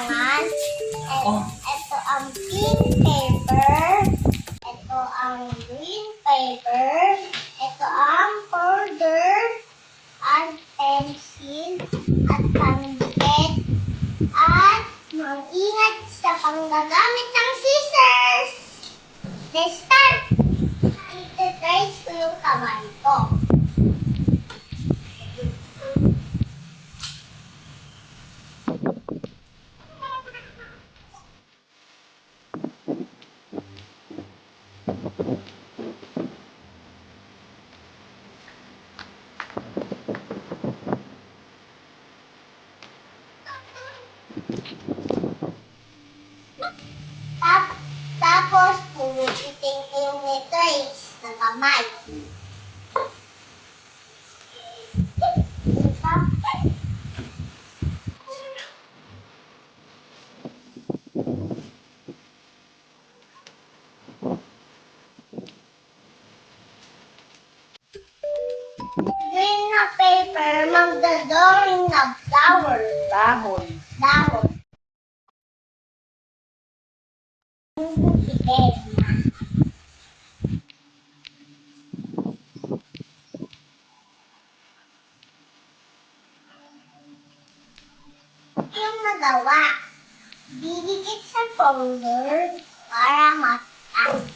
kailangan. Oh. Ito ang pink paper. Ito ang green paper. Ito ang folder. At pencil. At pangdikit. At mag-ingat sa panggagamit ng scissors. Let's start! Ito-trace ko yung kamay ko. Tapos, pumipiting ko yung trace ng kamay. Green na paper, magdadrawing na flower. Dahon. Dahon. Bukidin. Yung nagawa, didikit sa folder para matang.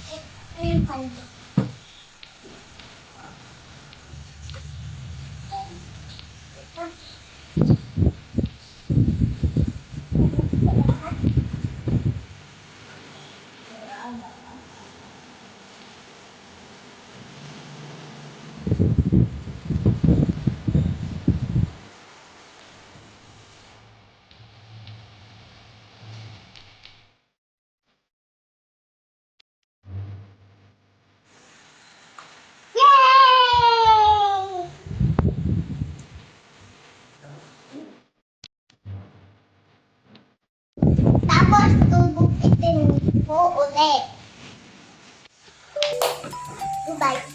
Ito yung folder. Yay! Tapos, tubukitin ko ulit. Goodbye.